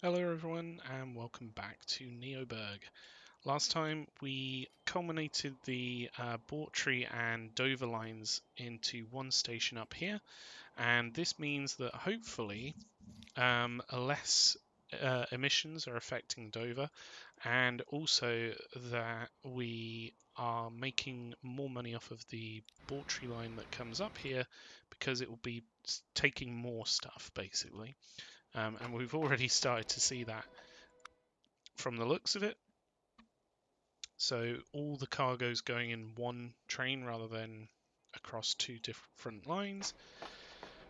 Hello everyone and welcome back to NeoBurgh. Last time we culminated the Bawtry and Dover lines into one station up here, and this means that hopefully less emissions are affecting Dover, and also that we are making more money off of the Bawtry line that comes up here because it will be taking more stuff basically. And we've already started to see that from the looks of it. So all the cargo's going in one train rather than across two different lines.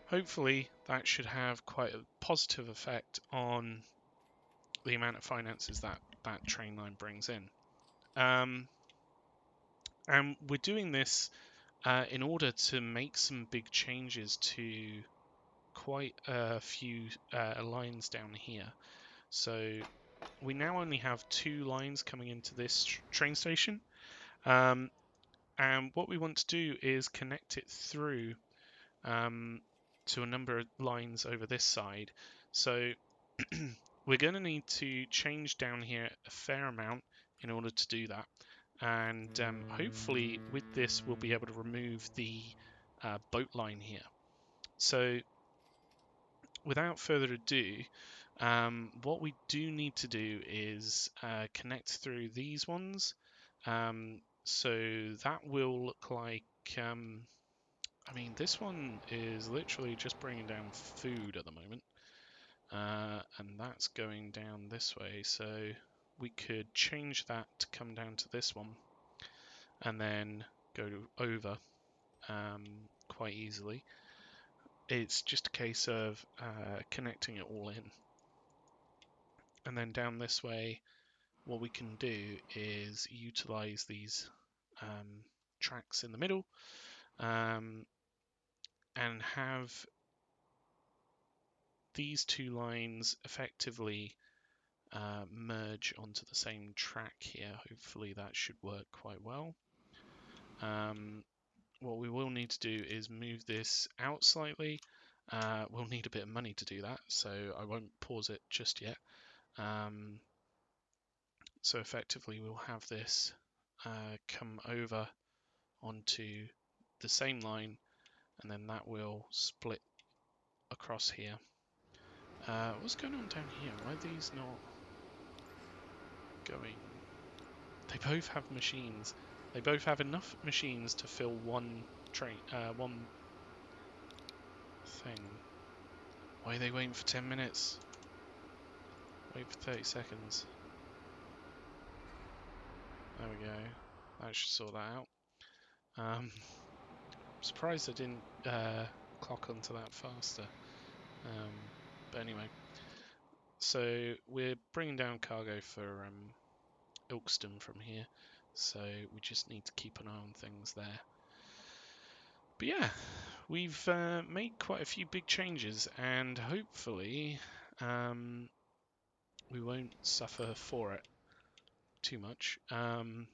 Hopefully that should have quite a positive effect on the amount of finances that that train line brings in. And we're doing this in order to make some big changes to quite a few lines down here. So we now only have two lines coming into this train station. And what we want to do is connect it through to a number of lines over this side. So we're going to need to change down here a fair amount in order to do that. And hopefully with this we'll be able to remove the boat line here. So without further ado, what we do need to do is connect through these ones. So that will look like, I mean, this one is literally just bringing down food at the moment. And that's going down this way. So we could change that to come down to this one and then go over quite easily. It's just a case of connecting it all in. And then down this way, what we can do is utilize these tracks in the middle and have these two lines effectively merge onto the same track here. Hopefully that should work quite well. What we will need to do is move this out slightly. We'll need a bit of money to do that, so I won't pause it just yet. So effectively we'll have this come over onto the same line, and then that will split across here. What's going on down here? Why are these not going? They both have machines. They both have enough machines to fill one train, one thing. Why are they waiting for 10 minutes? Wait for 30 seconds. There we go. That should sort that out. I'm surprised I didn't clock onto that faster. But anyway, so we're bringing down cargo for Ilkeston from here, so we just need to keep an eye on things there. But yeah, we've made quite a few big changes, and hopefully we won't suffer for it too much. We're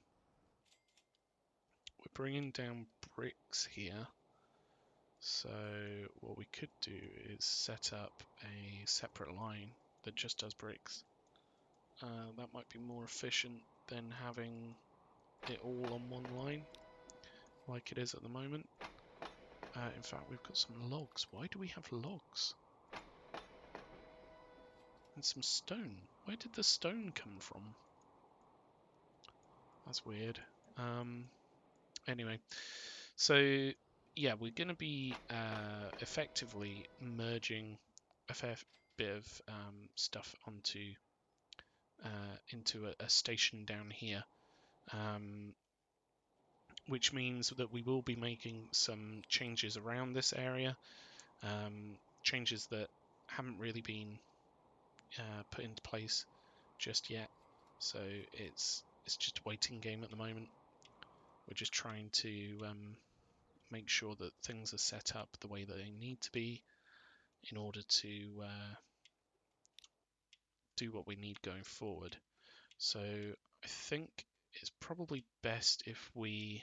bringing down bricks here, so what we could do is set up a separate line that just does bricks. That might be more efficient than having it all on one line like it is at the moment. In fact, we've got some logs. Why do we have logs? And some stone. Where did the stone come from? That's weird. Anyway, so yeah, we're going to be effectively merging a fair bit of stuff onto into a station down here, which means that we will be making some changes around this area, changes that haven't really been put into place just yet. So it's just a waiting game at the moment. We're just trying to make sure that things are set up the way that they need to be in order to do what we need going forward. So I think it's probably best if we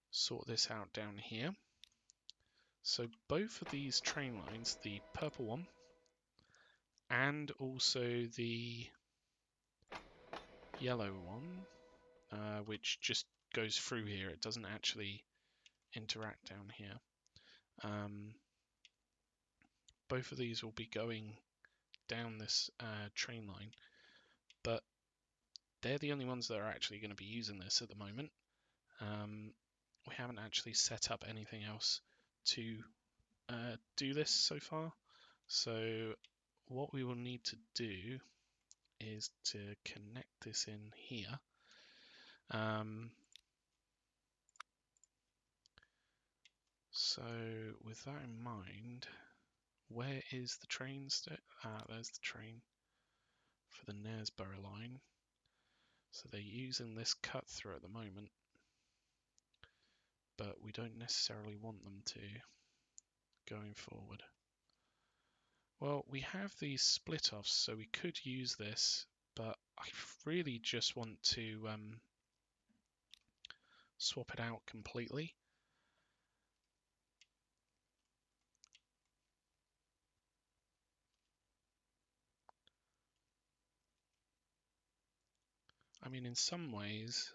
sort this out down here. So both of these train lines, the purple one and also the yellow one, which just goes through here. It doesn't actually interact down here. Both of these will be going down this train line, but they're the only ones that are actually going to be using this at the moment. We haven't actually set up anything else to do this so far. So what we will need to do is to connect this in here. So with that in mind, where is the train? There's the train for the NeoBurgh line. So they're using this cut through at the moment, but we don't necessarily want them to going forward. Well, we have these split offs, so we could use this, but I really just want to swap it out completely. I mean, in some ways,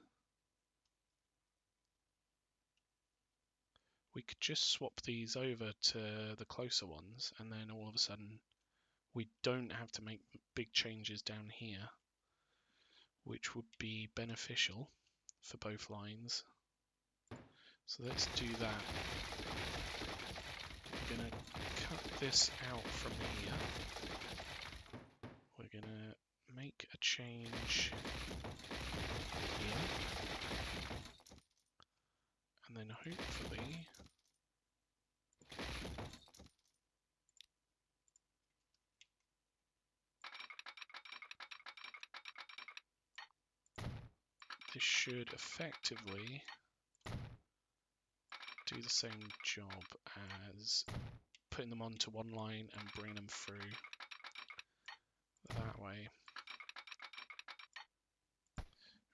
we could just swap these over to the closer ones, and then all of a sudden we don't have to make big changes down here, which would be beneficial for both lines. So let's do that. We're going to cut this out from here. We're going to make a change here. And then hopefully this should effectively do the same job as putting them onto one line and bring them through that way.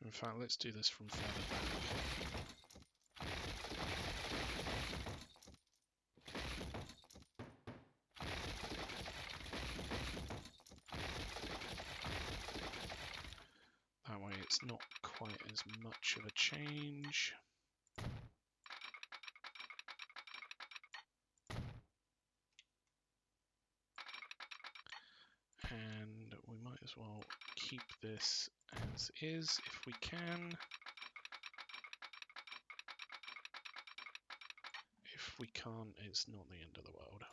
In fact, let's do this from further back. That way it's not quite as much of a change. And we might as well keep this as is if we can. If we can't, it's not the end of the world.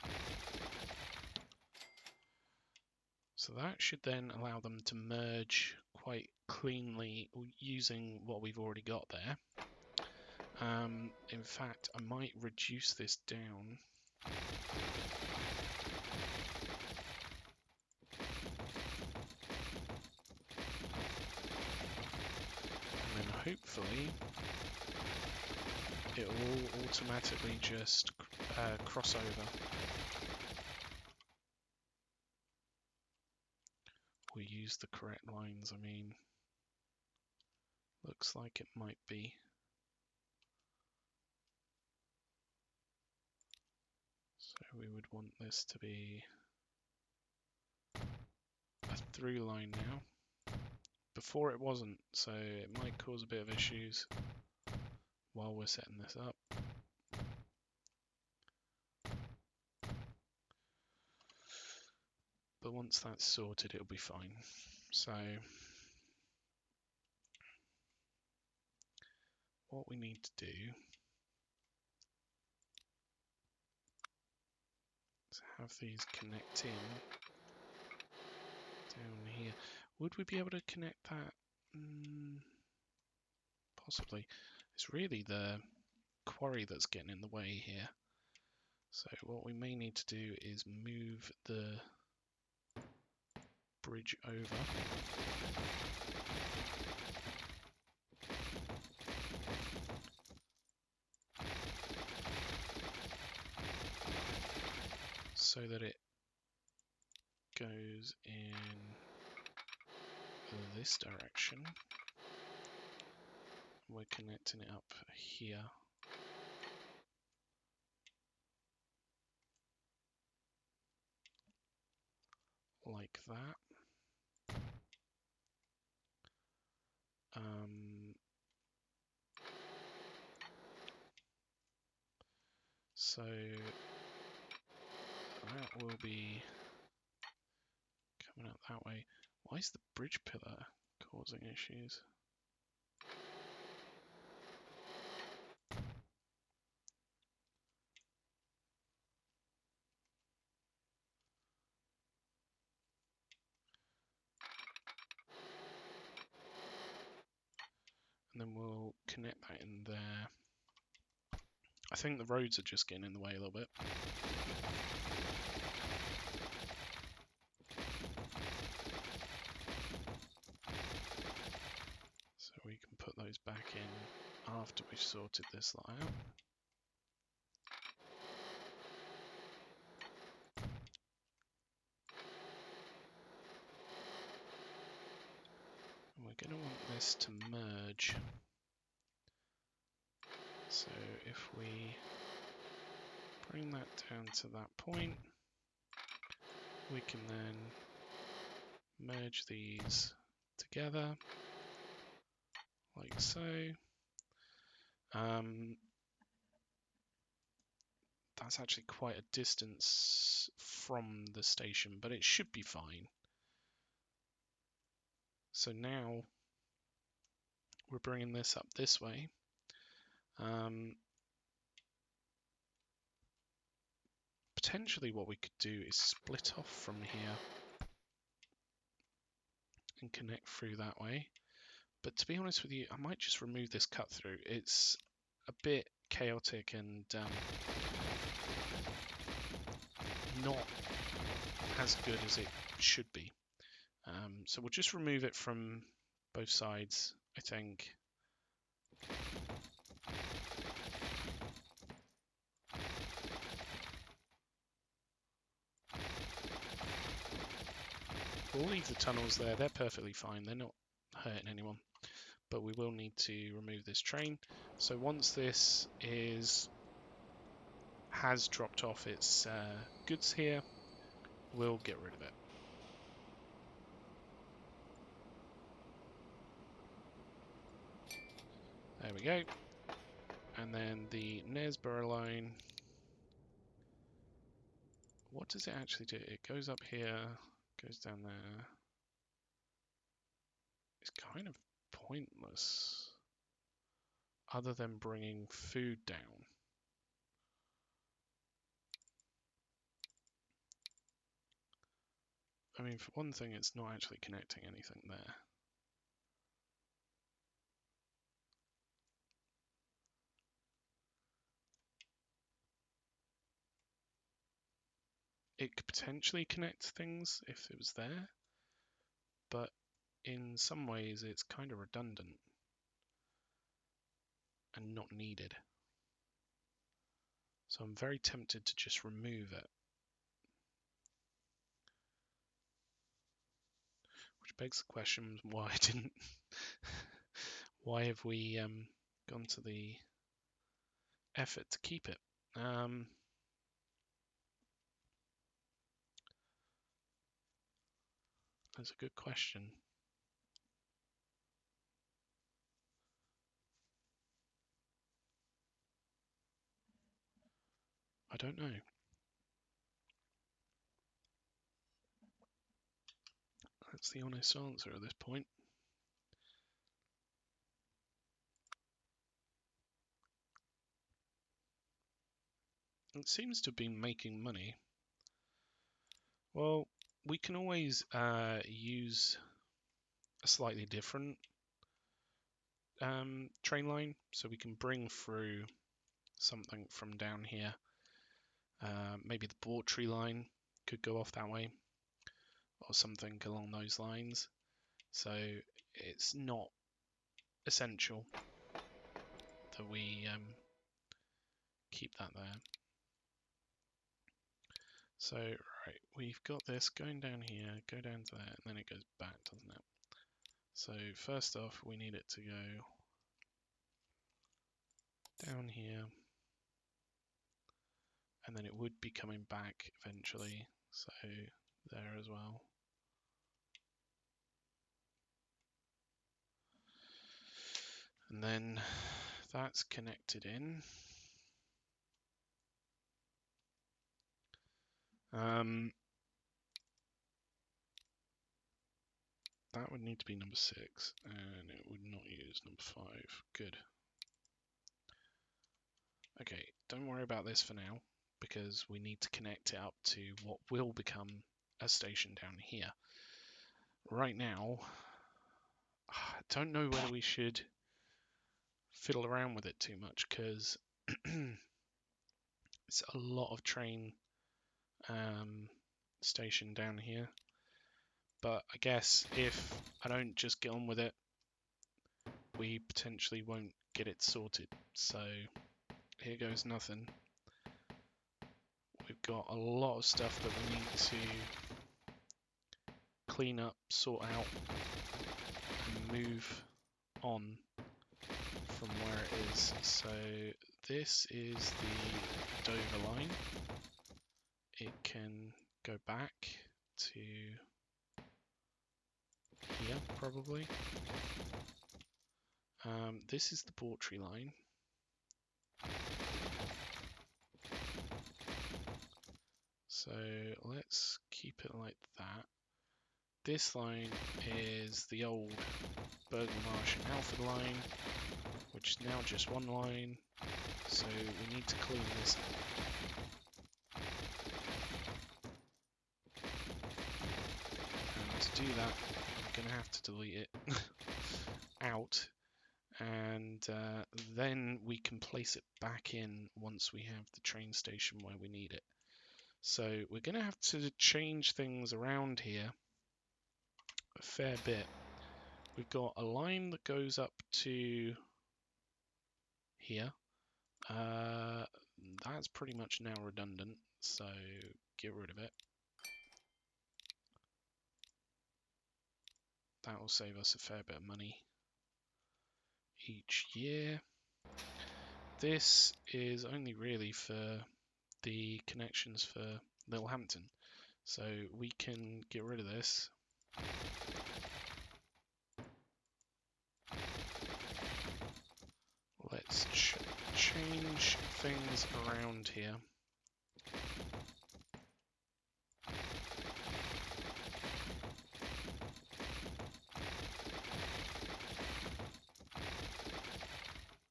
So that should then allow them to merge quite cleanly using what we've already got there. In fact, I might reduce this down. And then hopefully it will automatically just cross over. We use the correct lines, I mean, looks like it might be. So we would want this to be a through line now. Before it wasn't, so it might cause a bit of issues while we're setting this up. But once that's sorted, it'll be fine. So what we need to do is have these connect in down here. Would we be able to connect that? Possibly. It's really the quarry that's getting in the way here. So what we may need to do is move the bridge over. So that it goes in this direction. We're connecting it up here. like that. So that will be coming up that way. Why is the bridge pillar causing issues? And then we'll connect that in there. I think the roads are just getting in the way a little bit. So we can put those back in after we've sorted this lot out. And we're going to want this to merge. So if we bring that down to that point, we can then merge these together like so. That's actually quite a distance from the station, but it should be fine. So now we're bringing this up this way. Potentially what we could do is split off from here and connect through that way. But to be honest with you, I might just remove this cut through. It's a bit chaotic and not as good as it should be. So we'll just remove it from both sides, I think. We'll leave the tunnels there, they're perfectly fine, they're not hurting anyone. But we will need to remove this train. So once this has dropped off its goods here, we'll get rid of it. There we go. And then the NeoBurgh line, what does it actually do? It goes up here, goes down there. It's kind of pointless, other than bringing food down. I mean, for one thing, it's not actually connecting anything there. It could potentially connect things if it was there, but in some ways it's kind of redundant and not needed. So I'm very tempted to just remove it. Which begs the question, why didn't... why have we gone to the effort to keep it? That's a good question. I don't know. That's the honest answer at this point. It seems to have been making money. Well, we can always use a slightly different train line, so we can bring through something from down here. Maybe the Bawtry line could go off that way, or something along those lines. So it's not essential that we keep that there. So, right, we've got this going down here, go down to there, and then it goes back, doesn't it? So first off, we need it to go down here, and then it would be coming back eventually, so there as well. And then that's connected in. That would need to be number 6, and it would not use number 5. Good. Okay, don't worry about this for now, because we need to connect it up to what will become a station down here. Right now, I don't know whether we should fiddle around with it too much, because it's a lot of train station down here. But I guess if I don't just get on with it, we potentially won't get it sorted. So here goes nothing. We've got a lot of stuff that we need to clean up, sort out, and move on from where it is. So this is the Dover line. It can go back to here, probably. This is the Bawtry line. So let's keep it like that. This line is the old Bergen Marsh and Alford line, which is now just one line. So we need to clean this up. And to do that, I'm going to have to delete it out. And then we can place it back in once we have the train station where we need it. So we're going to have to change things around here a fair bit. We've got a line that goes up to here. That's pretty much now redundant, so get rid of it. That will save us a fair bit of money each year. This is only really for the connections for Littlehampton, so we can get rid of this. Let's change things around here.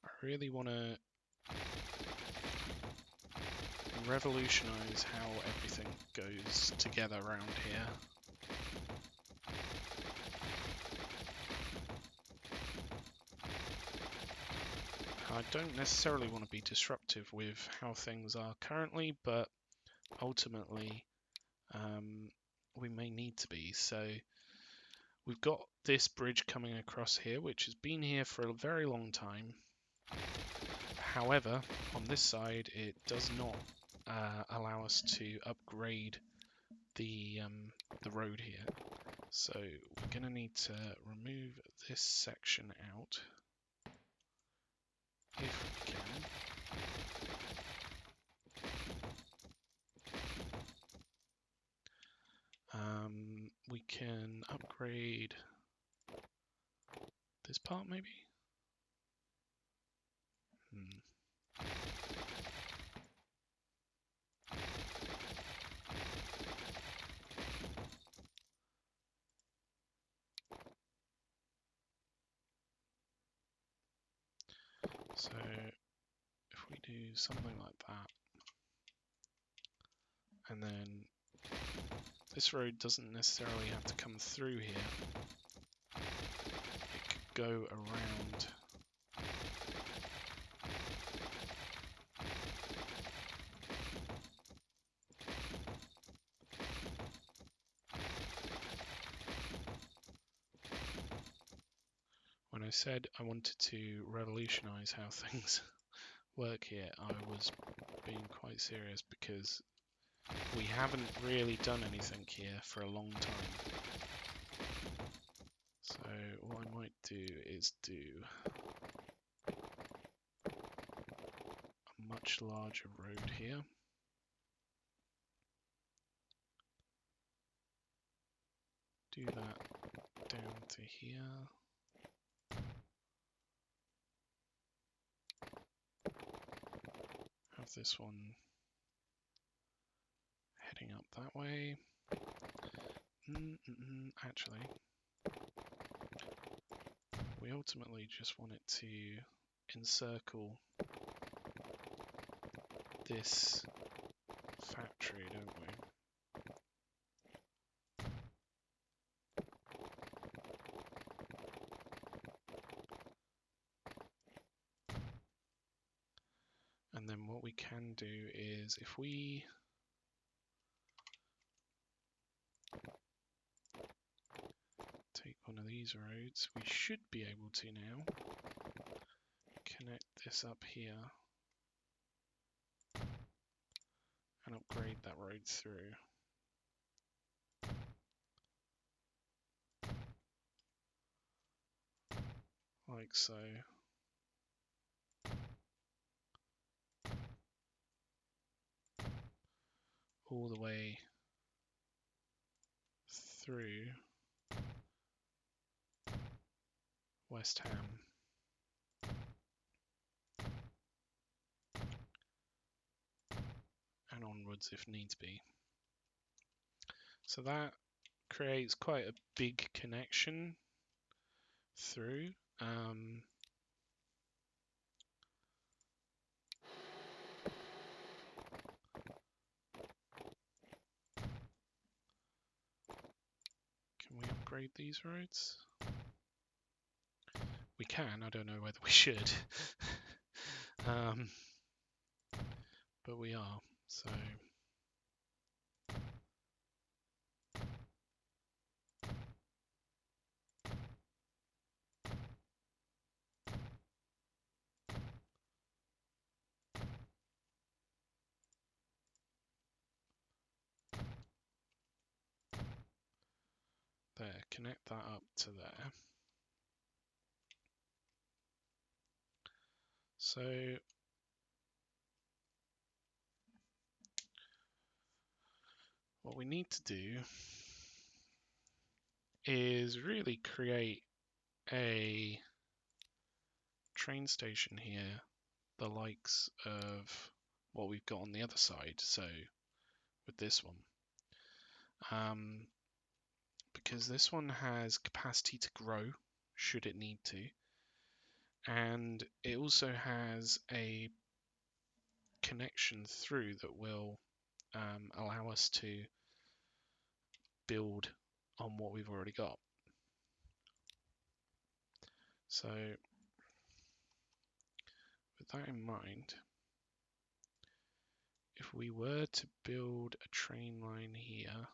I really want to revolutionize how everything goes together around here. I don't necessarily want to be disruptive with how things are currently, but ultimately we may need to be. So we've got this bridge coming across here, which has been here for a very long time. However, on this side, it does not allow us to upgrade the road here. So we're going to need to remove this section out if we can. We can upgrade this part maybe? So if we do something like that, and then this road doesn't necessarily have to come through here, it could go around. When I said I wanted to revolutionize how things work here, I was being quite serious, because we haven't really done anything here for a long time. So what I might do is do a much larger road here. Do that down to here. have this one heading up that way. Actually, we ultimately just want it to encircle this factory, don't we? And then what we can do is if we take one of these roads, we should be able to now connect this up here and upgrade that road through. Like so. All the way through West Ham. And onwards if needs be. So that creates quite a big connection through. Can we upgrade these roads? We can, I don't know whether we should. But we are, so there, connect that up to there. So what we need to do is really create a train station here, the likes of what we've got on the other side, so with this one. Because this one has capacity to grow, should it need to, and it also has a connection through that will allow us to build on what we've already got. So with that in mind, if we were to build a train line here,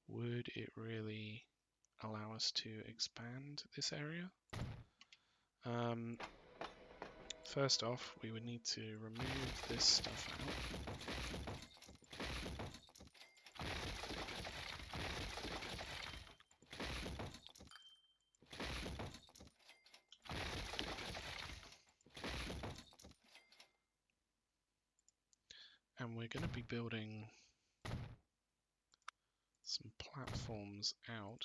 would it really allow us to expand this area? First off, we would need to remove this stuff out. And we're going to be building some platforms out.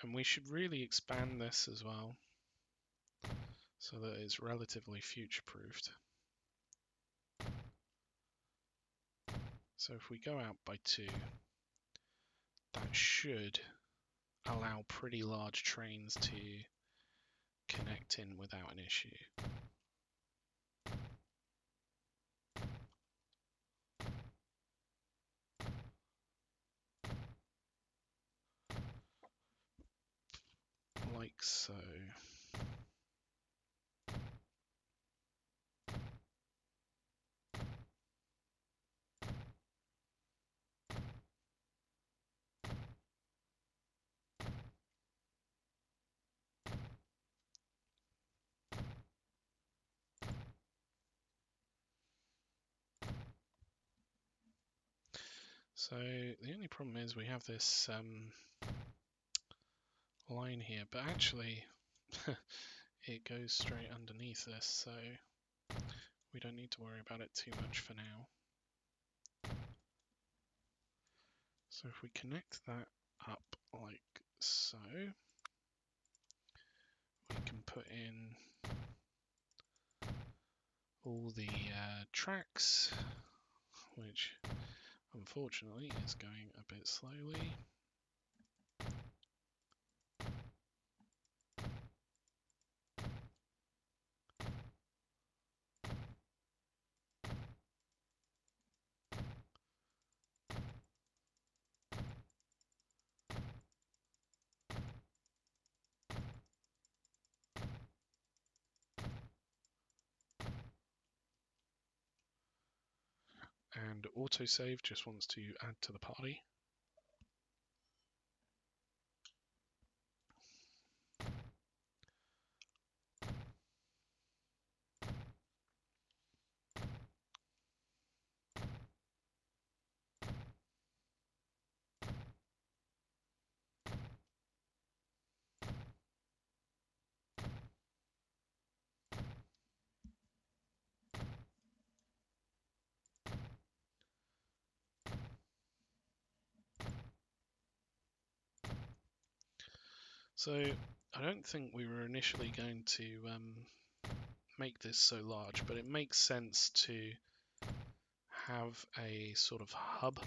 And we should really expand this as well, so that it's relatively future-proofed. So if we go out by 2, that should allow pretty large trains to connect in without an issue. Like so. So the only problem is we have this line here, but actually it goes straight underneath this, so we don't need to worry about it too much for now. So if we connect that up like so, we can put in all the tracks, which unfortunately is going a bit slowly. And autosave just wants to add to the party. So I don't think we were initially going to make this so large, but it makes sense to have a sort of hub.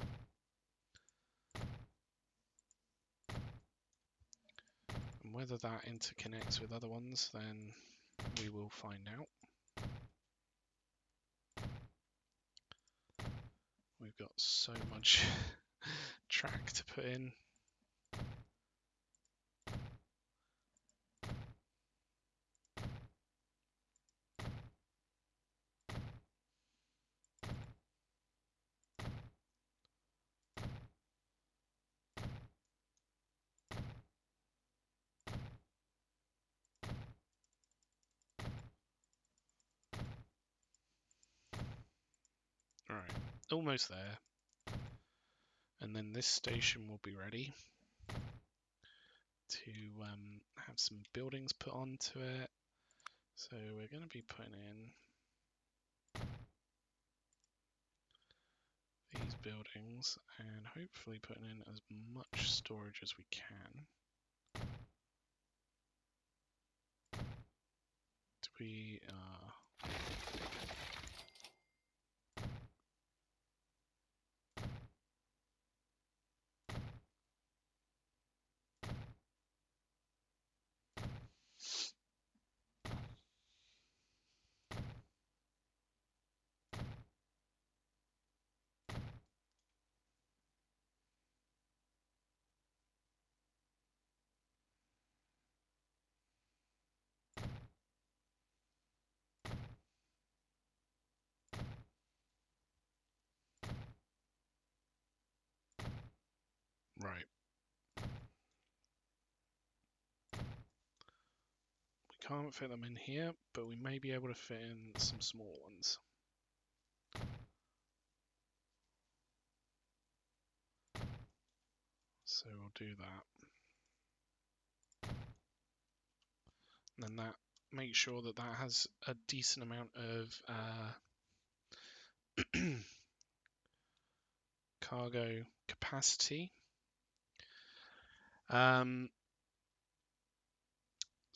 And whether that interconnects with other ones, then we will find out. We've got so much track to put in. Alright, almost there. And then this station will be ready to have some buildings put onto it. So we're going to be putting in these buildings and hopefully putting in as much storage as we can. We are right. We can't fit them in here, but we may be able to fit in some small ones. So we'll do that. And then that makes sure that that has a decent amount of cargo capacity.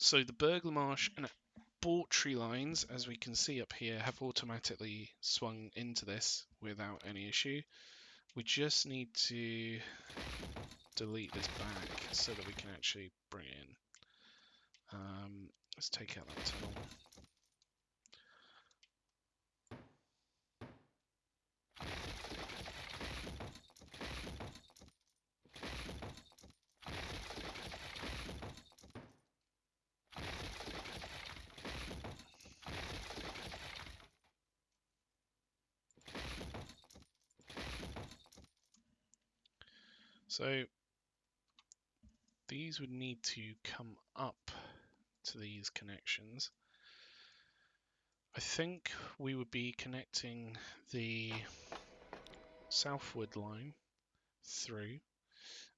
So the burglar marsh and Bawtry lines, as we can see up here, have automatically swung into this without any issue. We just need to delete this back so that we can actually bring it in. Let's take out that tunnel. So these would need to come up to these connections. I think we would be connecting the southward line through.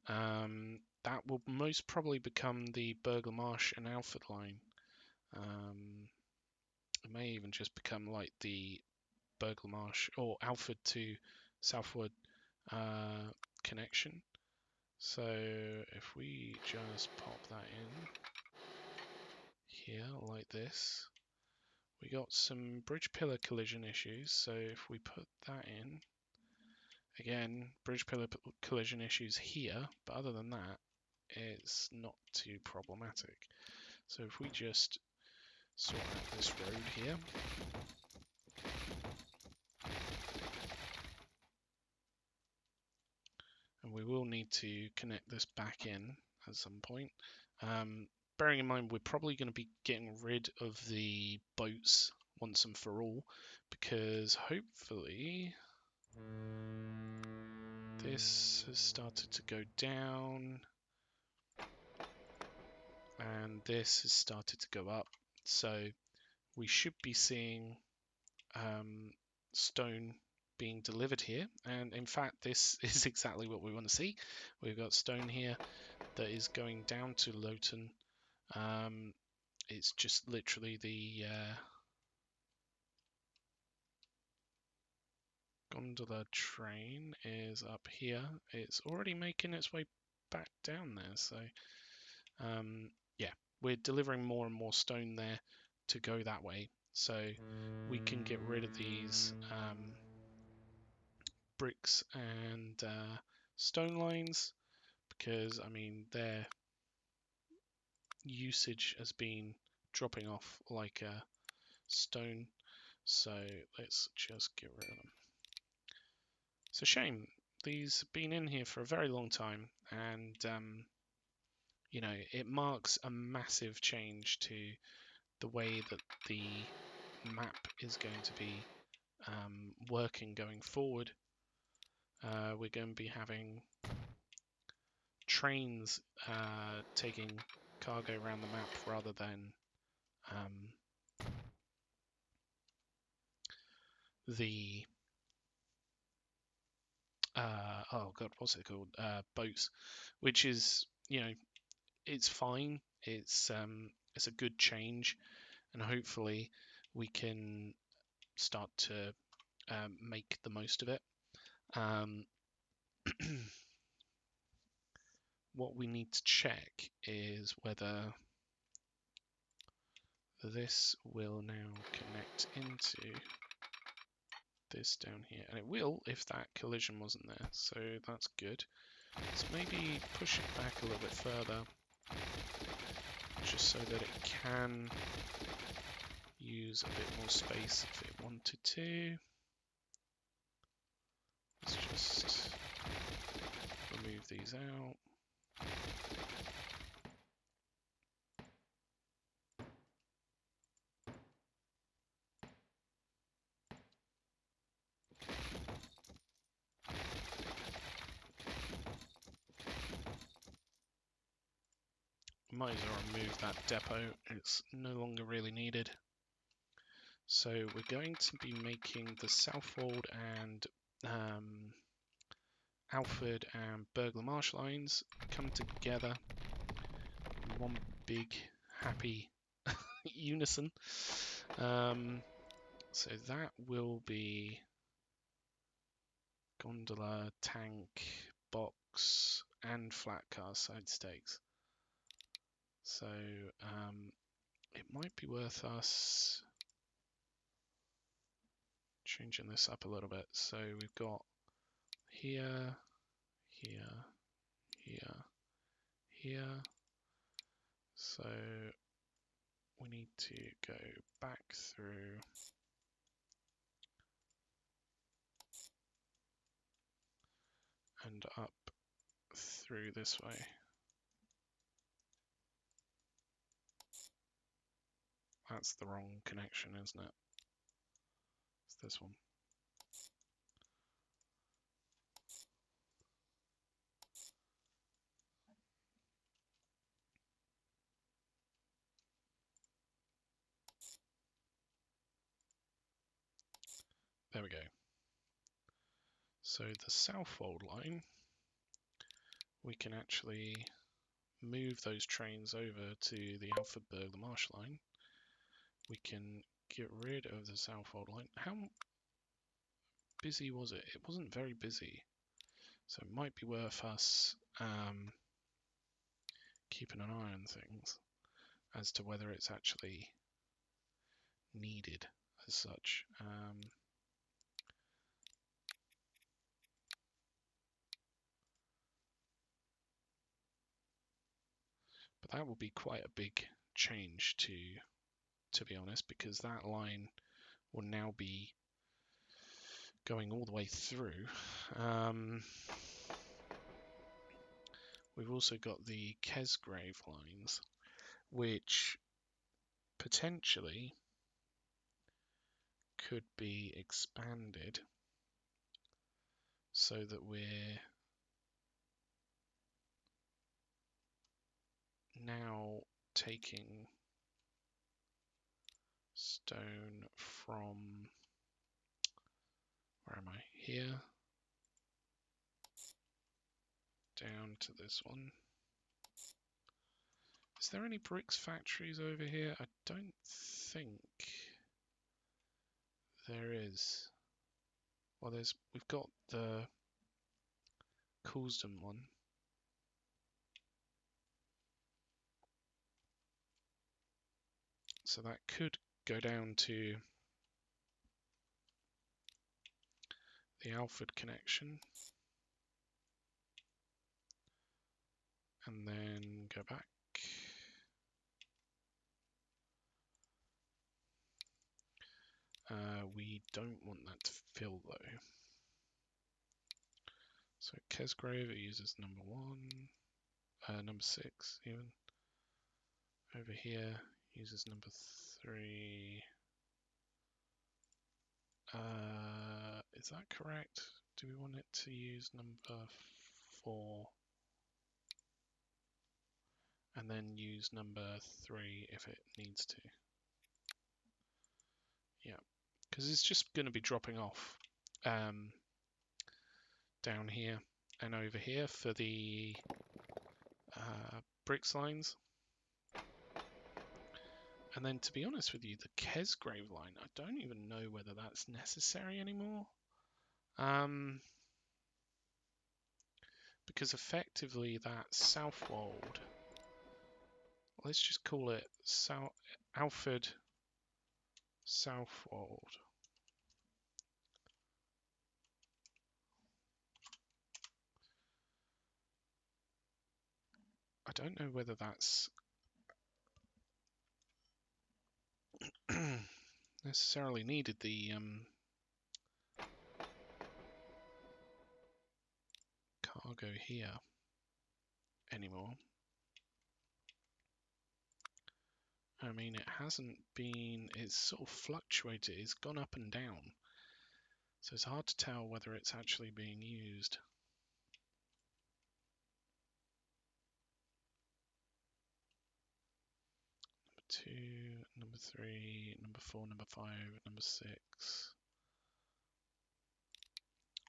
That will most probably become the Burglar Marsh and Alford line. It may even just become like the Burglar Marsh or Alford to Southwood connection. So if we just pop that in here like this, we got some bridge pillar collision issues. So if we put that in, again, bridge pillar collision issues here, but other than that, it's not too problematic. So if we just sort out this road here, and we will need to connect this back in at some point. Bearing in mind we're probably going to be getting rid of the boats once and for all, because hopefully this has started to go down and this has started to go up, so we should be seeing stone being delivered here, and in fact this is exactly what we want to see. We've got stone here that is going down to Loughton. It's just literally the gondola train is up here. It's already making its way back down there, so yeah, we're delivering more and more stone there to go that way, so we can get rid of these bricks and stone lines, because I mean their usage has been dropping off like a stone, so let's just get rid of them. It's a shame. These have been in here for a very long time, and you know, it marks a massive change to the way that the map is going to be working going forward. We're going to be having trains taking cargo around the map rather than the oh god, what's it called? Boats, which is, you know, it's fine. It's a good change, and hopefully we can start to make the most of it. What we need to check is whether this will now connect into this down here, and it will if that collision wasn't there, so that's good. Let's maybe push it back a little bit further, just so that it can use a bit more space if it wanted to. Let's just remove these out. Might as well remove that depot, it's no longer really needed. So we're going to be making the Southwold and Alford and Burglar Marsh lines come together in one big happy unison. So that will be gondola, tank, box, and flat car side stakes. So it might be worth us changing this up a little bit. So we've got here, here, here, here. So we need to go back through and up through this way. That's the wrong connection, isn't it? It's this one. There we go. So the Southwold line we can actually move those trains over to the Alfredburg, the Marsh line. We can get rid of the Southwold line. How busy was it? It wasn't very busy. So it might be worth us keeping an eye on things as to whether it's actually needed as such. But that will be quite a big change to be honest, because that line will now be going all the way through. We've also got the Kesgrave lines, which potentially could be expanded so that we're now taking stone from, where am I? Here down to this one. Is there any bricks factories over here? I don't think there is. Well, we've got the Coulsdon one. So that could go down to the Alfred connection. And then go back. We don't want that to fill though. So Kesgrave, it uses number 1, number 6 even. Over here uses number 3. Is that correct? Do we want it to use number 4? And then use number 3 if it needs to. Yeah, because it's just going to be dropping off down here and over here for the bricks lines. And then, to be honest with you, the Kesgrave line, I don't even know whether that's necessary anymore. Because effectively that Southwold, let's just call it Alfred Southwold. I don't know whether that's necessarily needed, the cargo here anymore. I mean, it hasn't been, it's sort of fluctuated, it's gone up and down. So it's hard to tell whether it's actually being used. Number 2, number 3, number 4, number 5, number 6.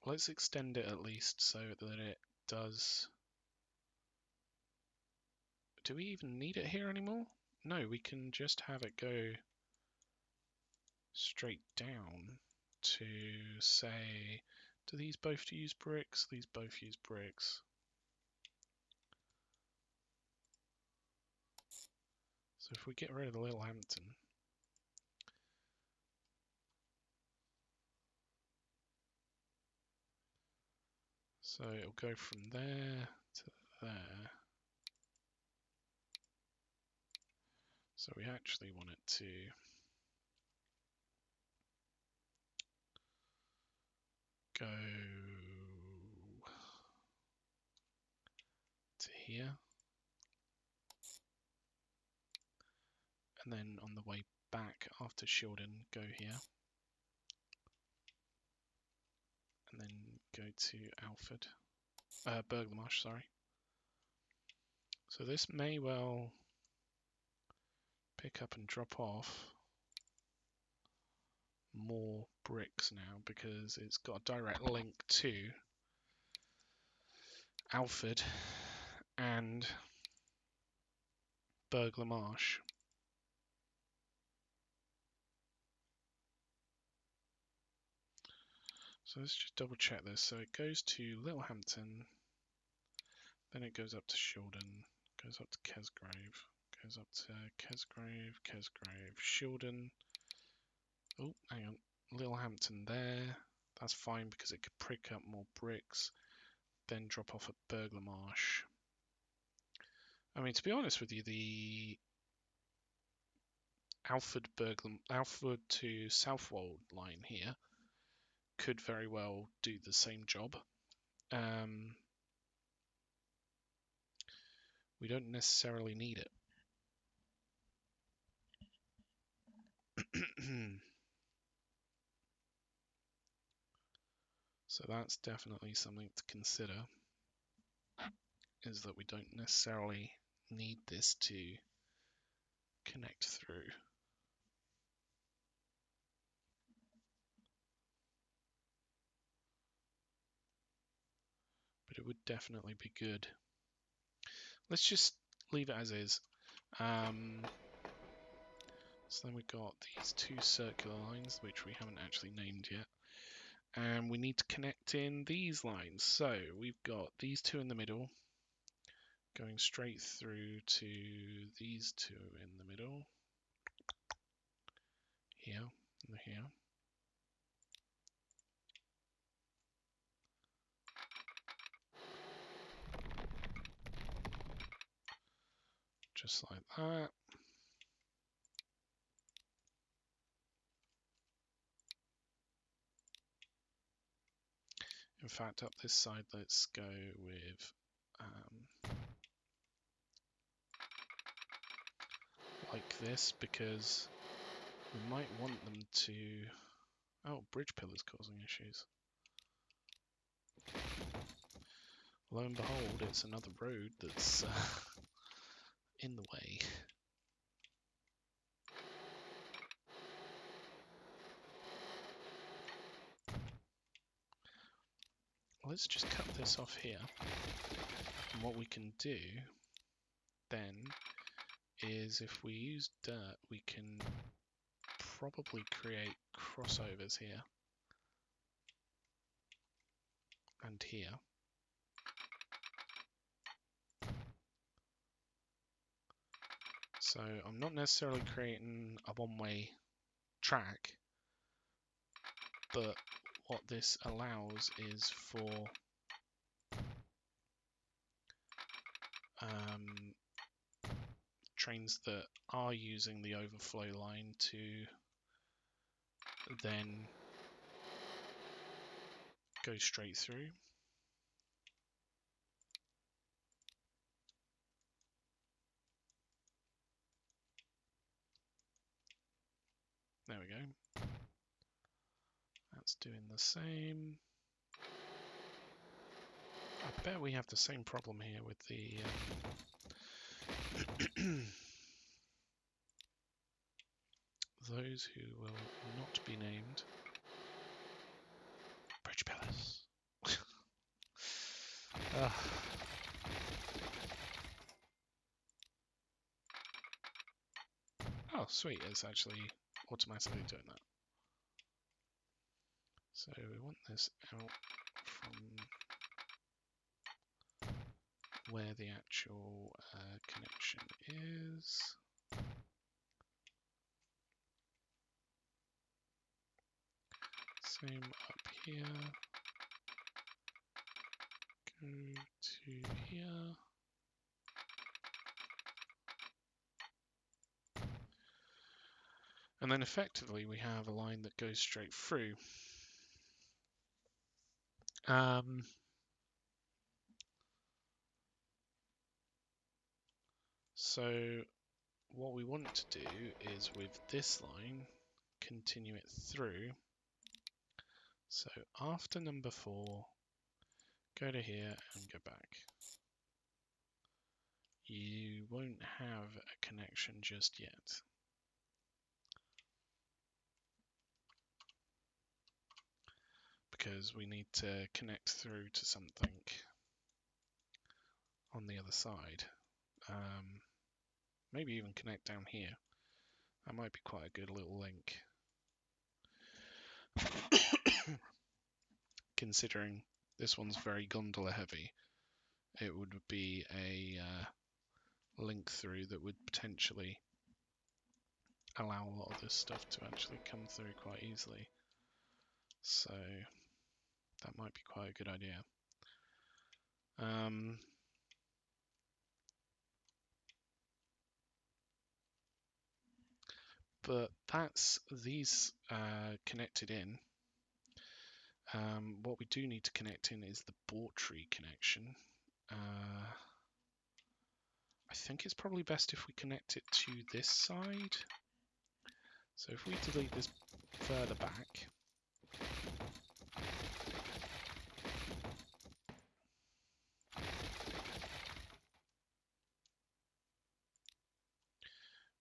Let's extend it at least so that it does. Do we even need it here anymore? No, we can just have it go straight down to say, do these both use bricks? These both use bricks. So if we get rid of the Littlehampton, so it'll go from there to there. So we actually want it to go to here. And then on the way back after Shildon, go here. And then go to Alfred. Burgh the Marsh, sorry. So this may well pick up and drop off more bricks now because it's got a direct link to Alfred and Burglar Marsh. So let's just double check this. So it goes to Littlehampton, then it goes up to Shildon, goes up to Kesgrave, goes up to Kesgrave, Shildon. Oh, hang on. Littlehampton there. That's fine because it could prick up more bricks, then drop off at Burglar Marsh. I mean, to be honest with you, the Alford to Southwold line here could very well do the same job. We don't necessarily need it. So that's definitely something to consider, is that we don't necessarily need this to connect through. But it would definitely be good. Let's just leave it as is. So then we've got these two circular lines, which we haven't actually named yet. And we need to connect in these lines. So we've got these two in the middle, going straight through to these two in the middle. Here, and here. Just like that. In fact, up this side, let's go with like this, because we might want them to... Oh, bridge pillars causing issues. Lo and behold, it's another road that's in the way. Let's just cut this off here. And what we can do then is, if we use dirt, we can probably create crossovers here and here. So I'm not necessarily creating a one-way track, but what this allows is for trains that are using the overflow line to then go straight through. There we go. That's doing the same. I bet we have the same problem here with the those who will not be named bridge pillars. Oh, sweet, it's actually automatically doing that. So we want this out from where the actual connection is. Same up here. Go to here. And then effectively we have a line that goes straight through. So what we want to do is, with this line, continue it through. So after number 4, go to here and go back. You won't have a connection just yet. Because we need to connect through to something on the other side. Maybe even connect down here. That might be quite a good little link. Considering this one's very gondola heavy, it would be a link through that would potentially allow a lot of this stuff to actually come through quite easily. So that might be quite a good idea. But that's these connected in. What we do need to connect in is the Bawtry connection. I think it's probably best if we connect it to this side. So if we delete this further back,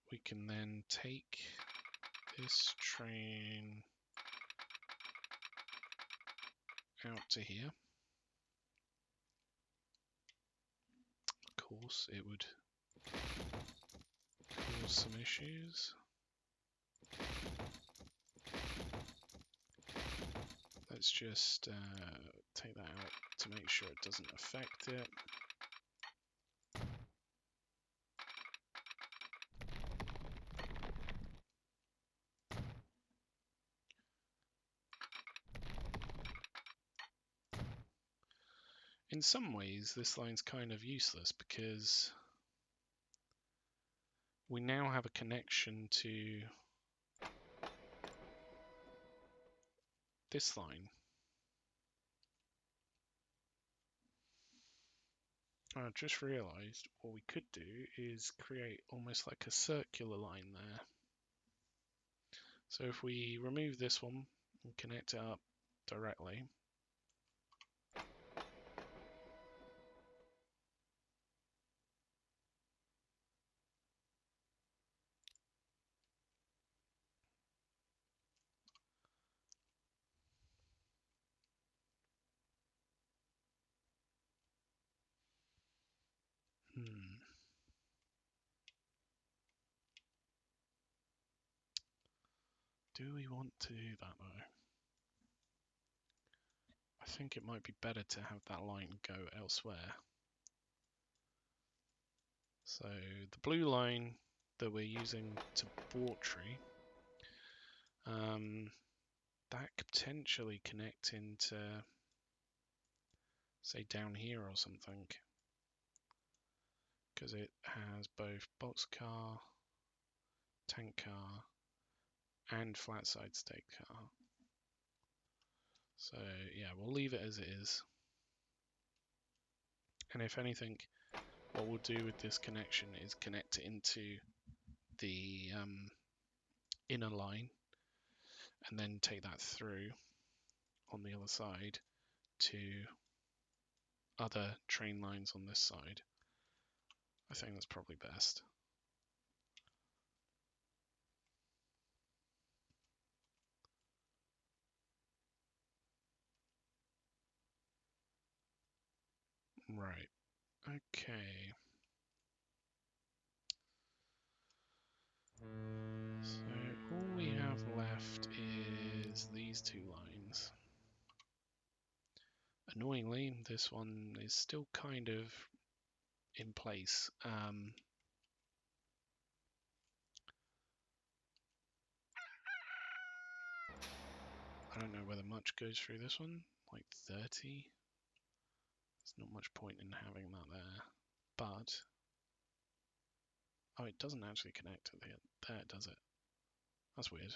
we can then take this train out to here. Of course, it would cause some issues. Let's just take that out to make sure it doesn't affect it. In some ways, this line's kind of useless because we now have a connection to this line. I just realised what we could do is create almost like a circular line there. So if we remove this one and connect it up directly, do we want to do that though? I think it might be better to have that line go elsewhere. So the blue line that we're using to Bawtry, that could potentially connect into, say, down here or something, because it has both boxcar, tank car, and flat side state car. So yeah, we'll leave it as it is. And if anything, what we'll do with this connection is connect it into the inner line and then take that through on the other side to other train lines on this side. I think that's probably best. Right. Okay. So all we have left is these two lines. Annoyingly, this one is still kind of in place. I don't know whether much goes through this one, like 30. There's not much point in having that there, but oh, it doesn't actually connect to there, does it? That's weird.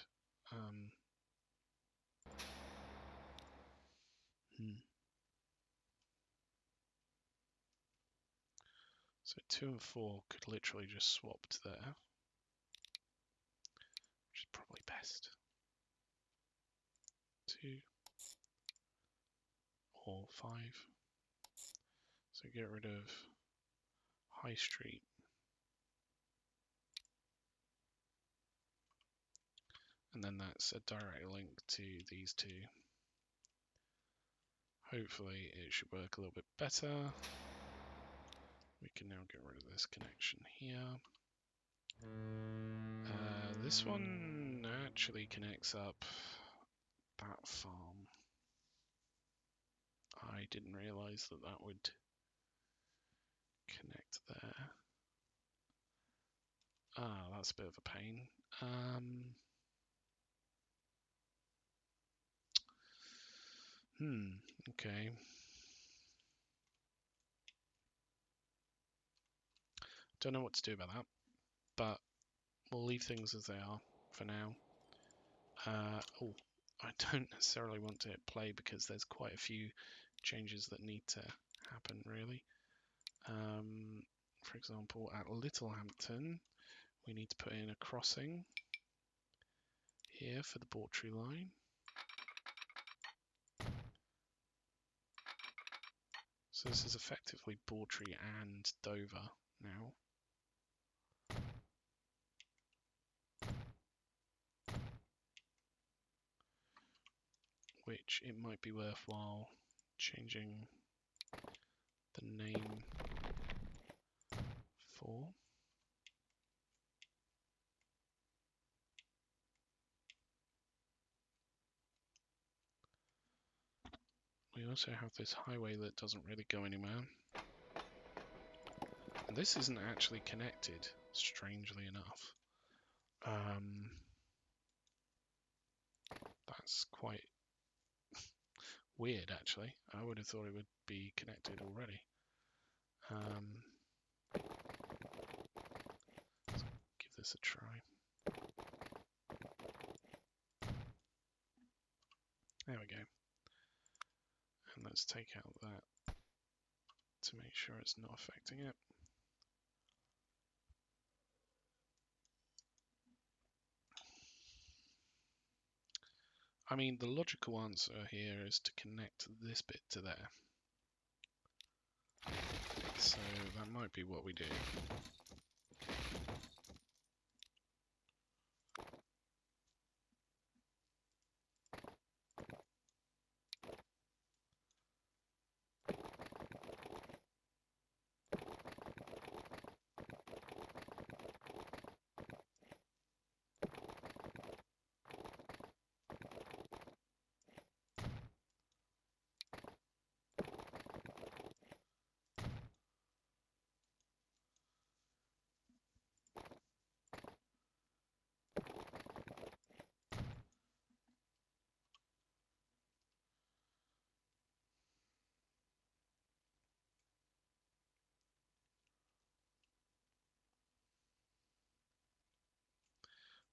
So 2 and 4 could literally just swap to there, which is probably best. 2 or 5. So get rid of High Street. And then that's a direct link to these two. Hopefully it should work a little bit better. We can now get rid of this connection here. This one actually connects up that farm. I didn't realize that that would connect there. Ah, that's a bit of a pain. Okay. Don't know what to do about that, but we'll leave things as they are for now. Oh, I don't necessarily want to hit play because there's quite a few changes that need to happen, really. For example, at Littlehampton, we need to put in a crossing here for the Bawtry line. So this is effectively Bawtry and Dover now. Which it might be worthwhile changing the name for. We also have this highway that doesn't really go anywhere. And this isn't actually connected, strangely enough. That's quite weird, actually. I would have thought it would be connected already. Let's give this a try. There we go. And let's take out that to make sure it's not affecting it. I mean, the logical answer here is to connect this bit to there. So that might be what we do.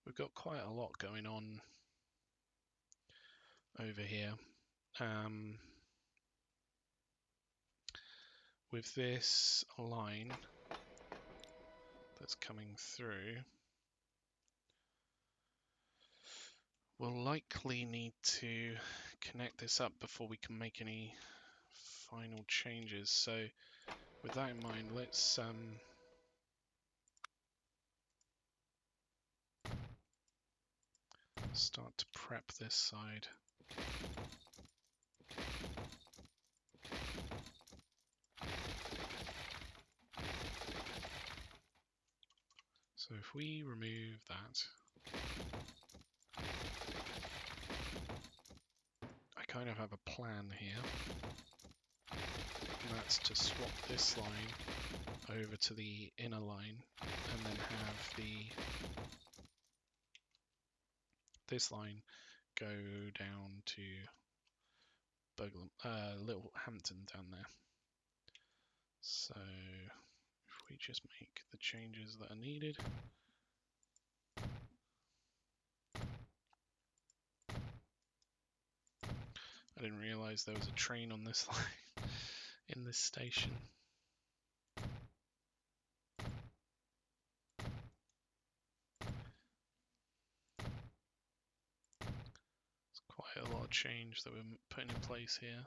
We've got quite a lot going on over here. With this line that's coming through, we'll likely need to connect this up before we can make any final changes. So with that in mind, let's start to prep this side. So if we remove that, I kind of have a plan here. And that's to swap this line over to the inner line and then have this line go down to Littlehampton down there. So if we just make the changes that are needed. I didn't realise there was a train on this line in this station. It's quite a lot of change that we're putting in place here.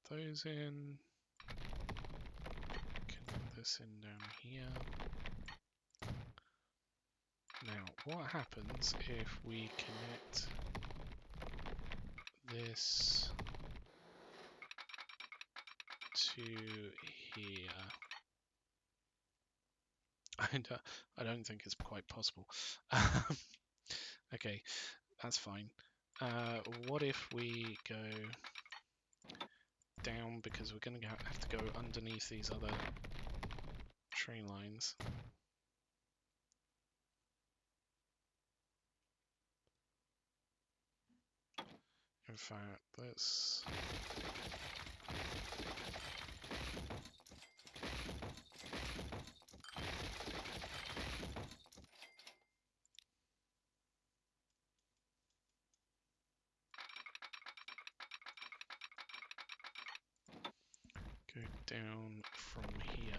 those in. Connect this in down here. Now, what happens if we connect this to here? I don't think it's quite possible. Okay, that's fine. What if we go down, because we're going to have to go underneath these other train lines. In fact, let's go down from here.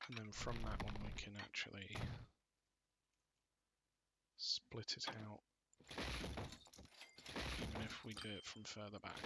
And then from that one we can actually split it out, even if we do it from further back.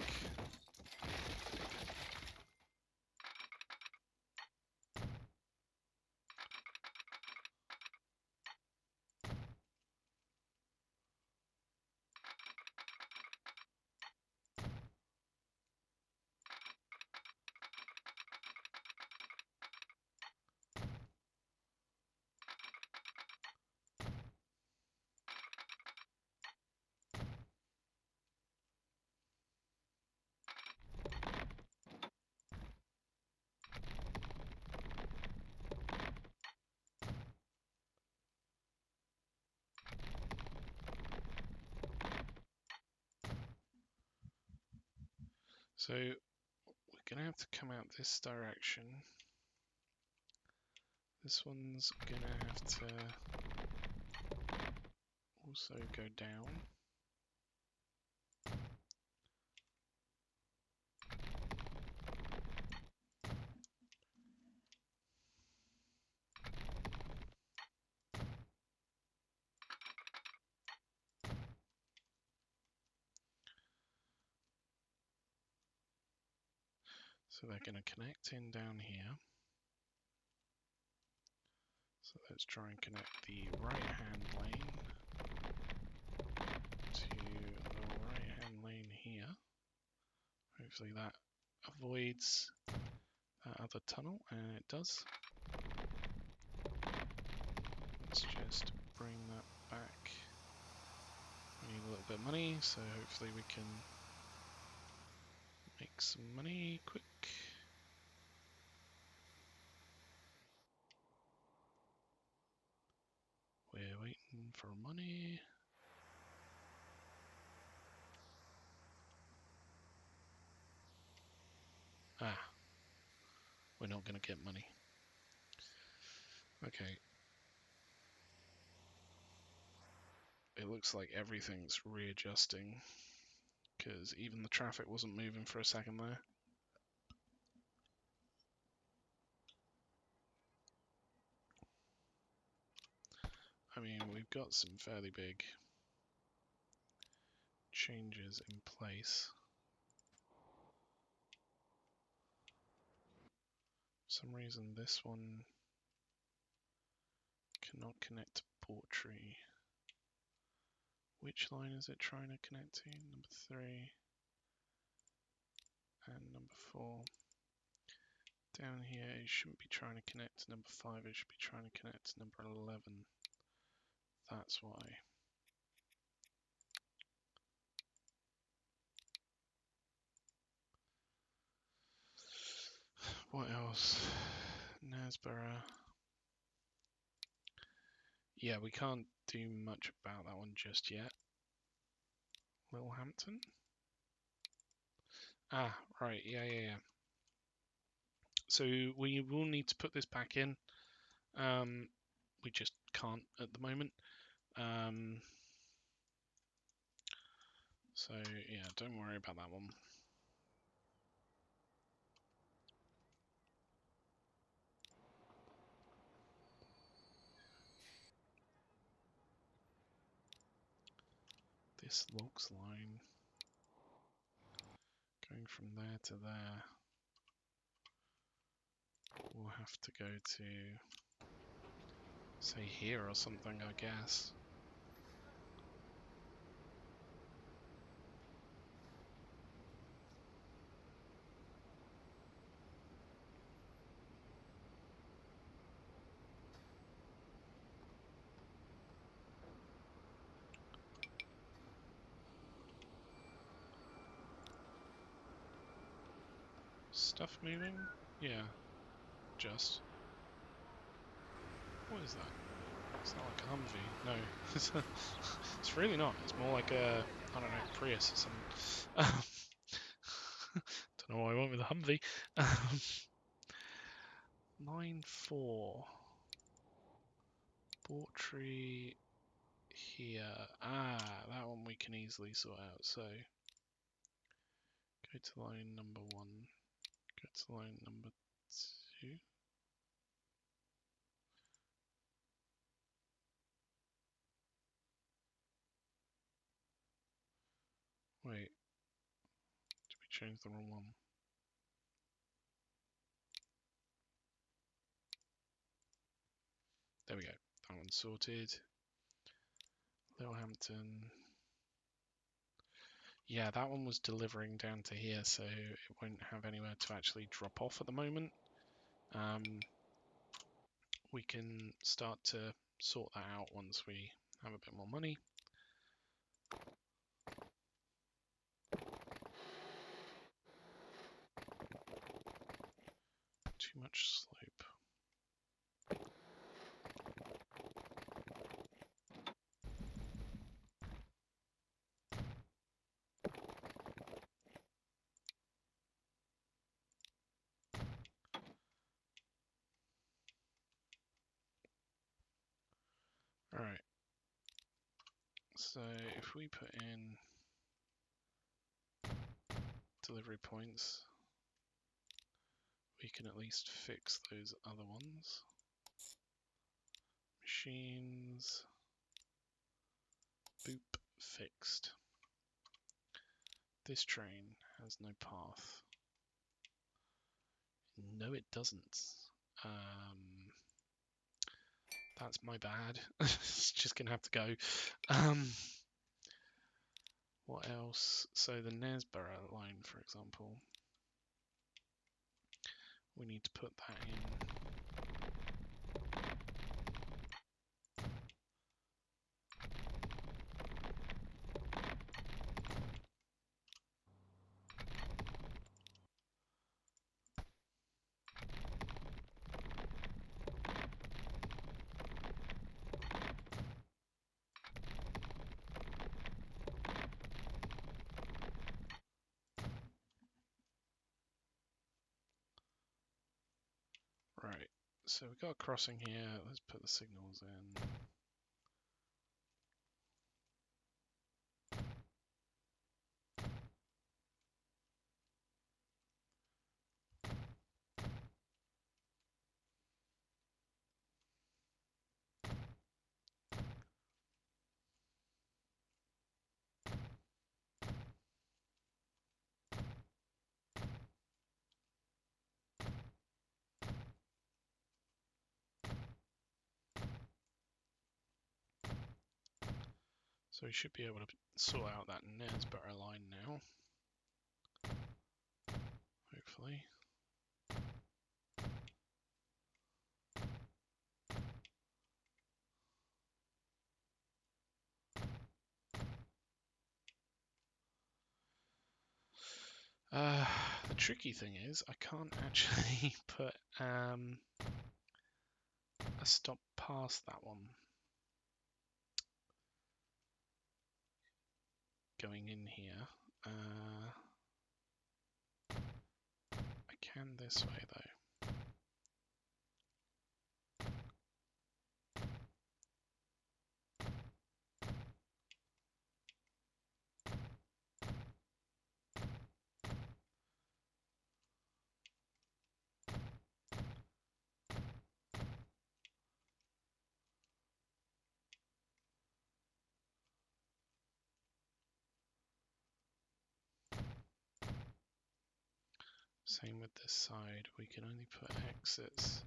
So we're going to have to come out this direction. This one's going to have to also go down. So they're going to connect in down here. So let's try and connect the right-hand lane to the right-hand lane here. Hopefully that avoids that other tunnel, and it does. Let's just bring that back. We need a little bit of money, so hopefully we can make some money quick. We're waiting for money. Ah, we're not going to get money. Okay. It looks like everything's readjusting, because even the traffic wasn't moving for a second there. I mean, we've got some fairly big changes in place. For some reason this one cannot connect to Portree. Which line is it trying to connect to? Number 3 and number 4. Down here it shouldn't be trying to connect to number 5, it should be trying to connect to number 11. That's why. What else? Knaresborough. Yeah, we can't do much about that one just yet. Littlehampton? Ah, right, yeah. So we will need to put this back in. We just can't at the moment. So yeah, don't worry about that one. This logs line going from there to there will have to go to, say, here or something, I guess. Stuff moving? Yeah, just. What is that? It's not like a Humvee. No, it's really not. It's more like a, I don't know, Prius or something. Don't know what I want with a Humvee. Line 4. Portree here. Ah, that one we can easily sort out. So, go to line number 1. Go to line number 2. Wait, did we change the wrong one? There we go. That one's sorted. Littlehampton. Yeah, that one was delivering down to here, so it won't have anywhere to actually drop off at the moment. We can start to sort that out once we have a bit more money. Too much slope. Alright, so if we put in delivery points, we can at least fix those other ones. Machines, boop, fixed. This train has no path. No, it doesn't. That's my bad. It's just gonna have to go. What else? So the NeoBurgh line, for example, we need to put that in. Right, so we've got a crossing here. Let's put the signals in. So we should be able to sort out that NeoBurgh line now. Hopefully. The tricky thing is I can't actually put a stop past that one. Going in here. I can this way though. Same with this side, we can only put exits.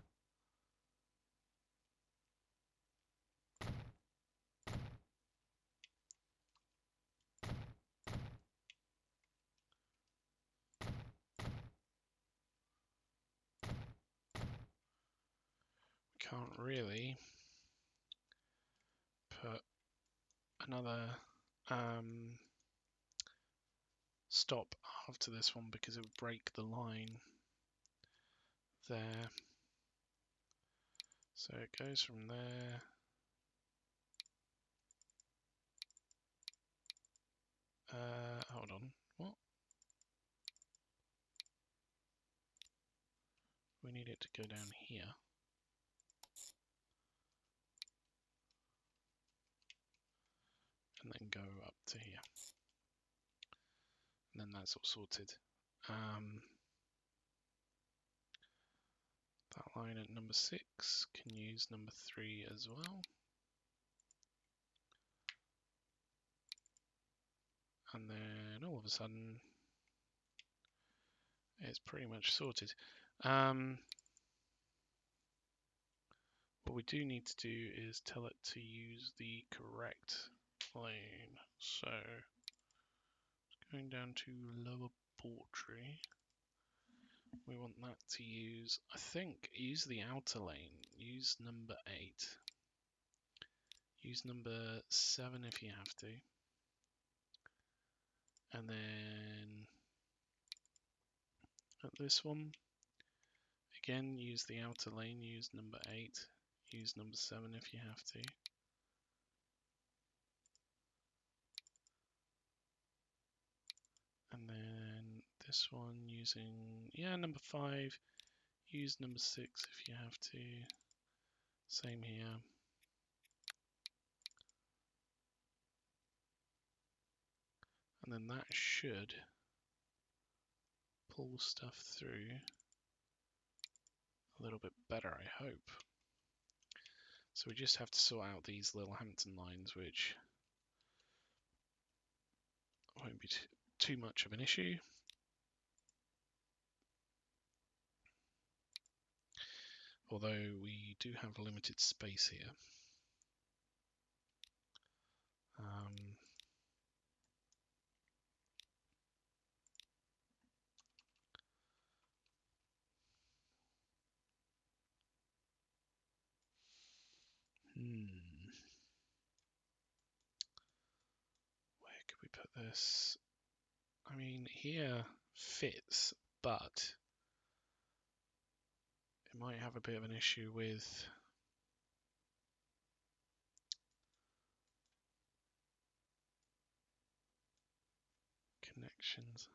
Can't really put another stop after this one because it would break the line there. So it goes from there. Hold on, what? We need it to go down here. And then go up to here. And then that's all sorted. That line at number 6 can use number 3 as well. And then all of a sudden, it's pretty much sorted. What we do need to do is tell it to use the correct lane. So, going down to lower Portree, we want that to use, I think, use the outer lane. Use number 8. Use number 7 if you have to. And then at this one, again, use the outer lane, use number 8, use number 7 if you have to. And then this one using, number 5, use number 6 if you have to. Same here. And then that should pull stuff through a little bit better, I hope. So we just have to sort out these Littlehampton lines, which won't be too much of an issue. Although we do have limited space here. Where could we put this? I mean, here fits, but it might have a bit of an issue with connections.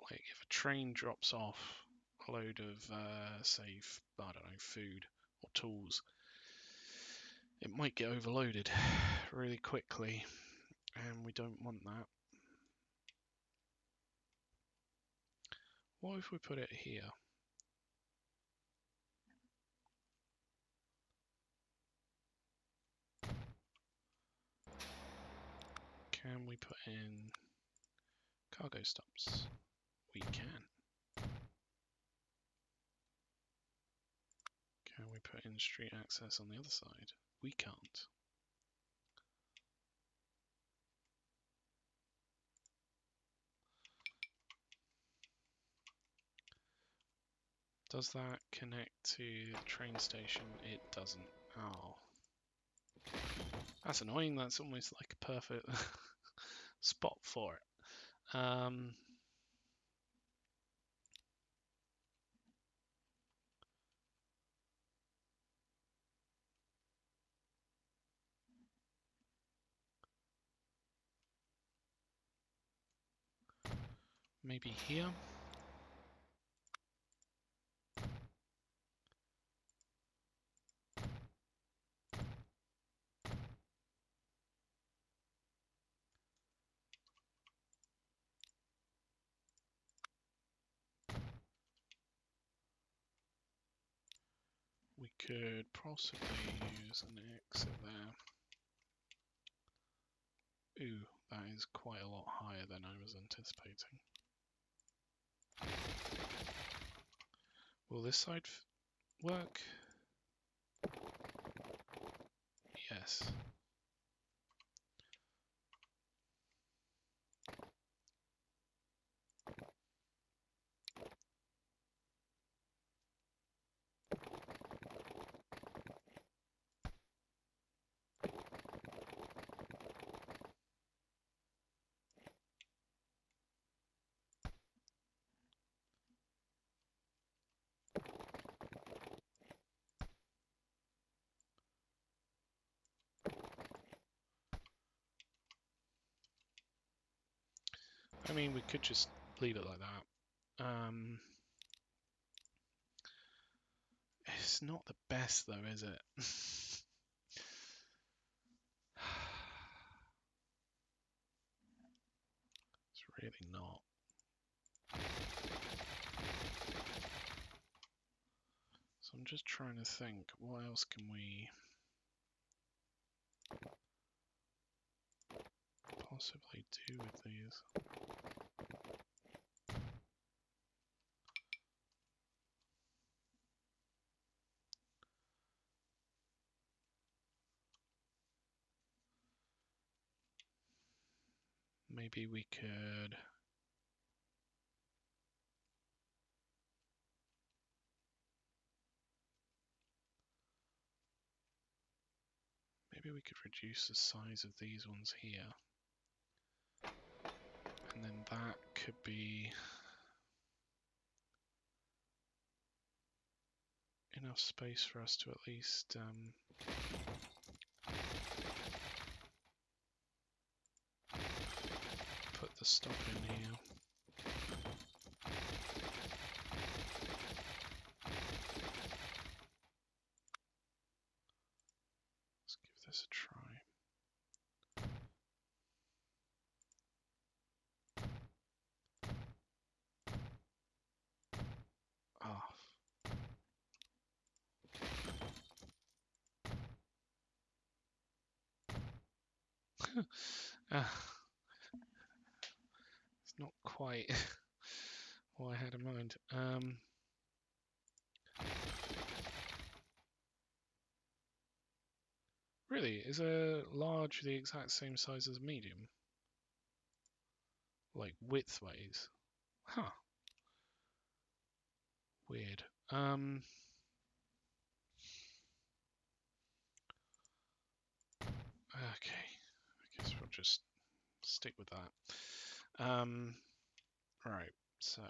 Like if a train drops off a load of, say, I don't know, food or tools, it might get overloaded really quickly, and we don't want that. What if we put it here? Can we put in cargo stops? We can. Can we put in street access on the other side? We can't. Does that connect to the train station? It doesn't. Oh. That's annoying. That's almost like a perfect spot for it. Maybe here. We could possibly use an exit there. Ooh, That is quite a lot higher than I was anticipating. Will this side work? Yes. I mean, we could just leave it like that. It's not the best though, is it? It's really not. So I'm just trying to think, what else can we possibly do with these? Maybe we could... Maybe we could reduce the size of these ones here. And then that could be enough space for us to at least put the stop in here. Let's give this a try. Ah. It's not quite what I had in mind. Really, is a large the exact same size as a medium? Like width-wise? Huh. Weird. Okay, I guess we'll just stick with that. Right, so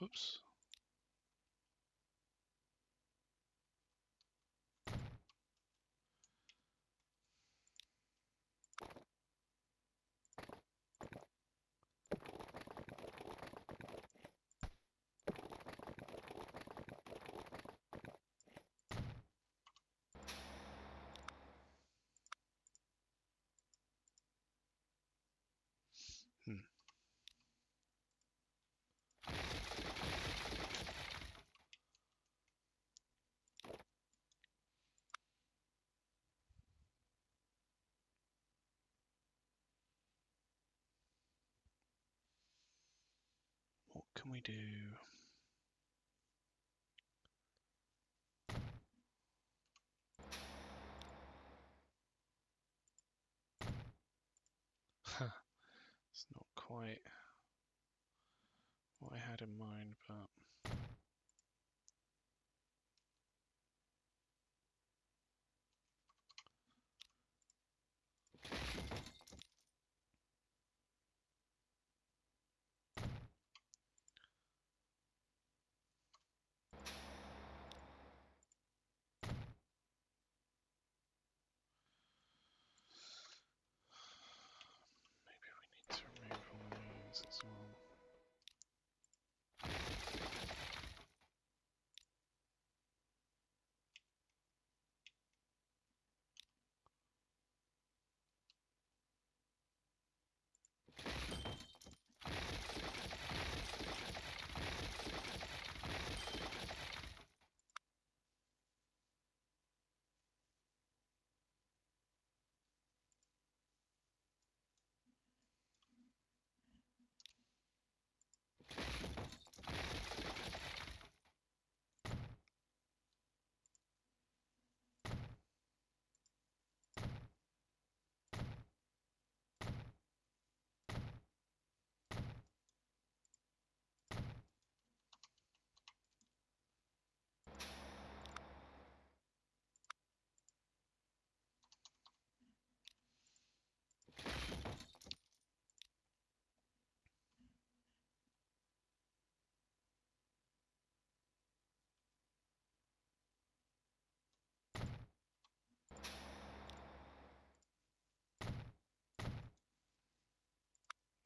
oops. What can we do? It's not quite what I had in mind, but maybe we need to remove all these as well.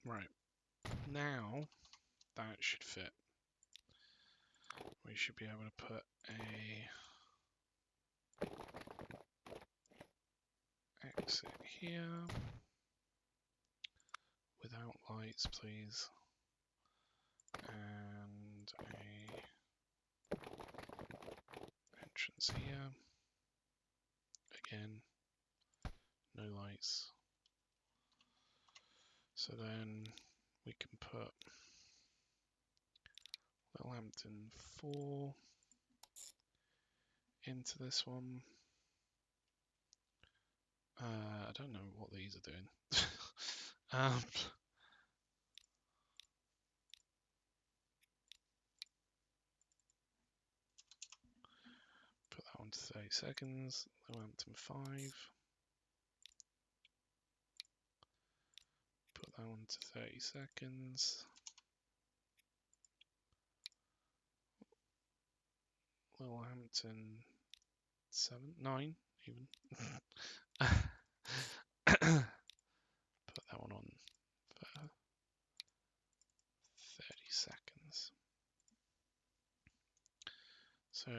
Right. Now that should fit. We should be able to put a exit here. Without lights, please. And a entrance here. Again, no lights. So then we can put Littlehampton 4 into this one. I don't know what these are doing. Put that one to 30 seconds. Littlehampton 5. Put that one to 30 seconds. Littlehampton 7, 9 even. Put that one on for 30 seconds. So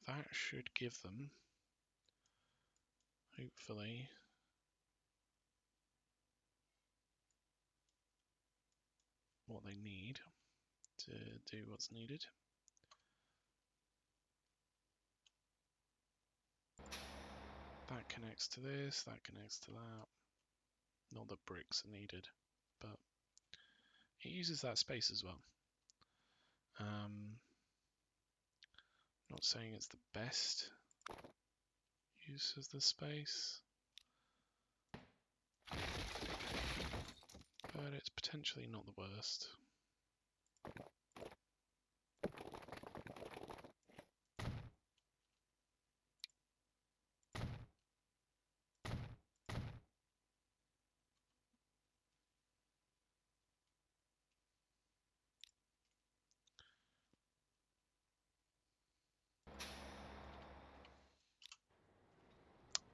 that should give them, hopefully, what they need to do what's needed. That connects to this, that connects to that. Not that bricks are needed, but it uses that space as well. Not saying it's the best use of the space, but it's potentially not the worst.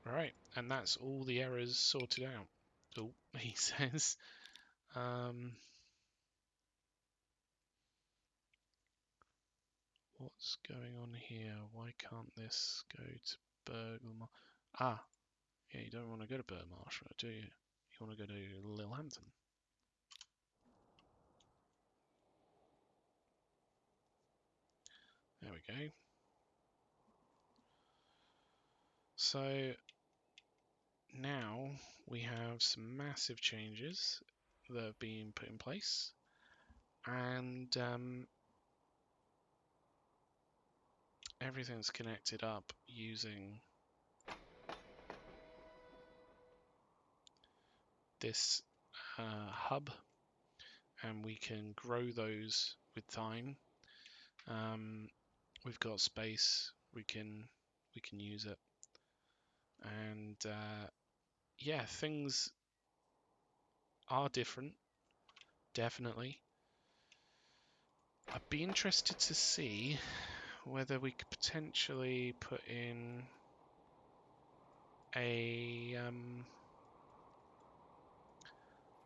Right, and that's all the errors sorted out. Oh, he says. What's going on here? Why can't this go to Burgh? Ah, yeah, you don't want to go to Burgh Marshall, do you? You want to go to Littlehampton. There we go. So now we have some massive changes that have been put in place, and everything's connected up using this hub, and we can grow those with time. We've got space, we can use it, and yeah, things are different, definitely. I'd be interested to see whether we could potentially put in a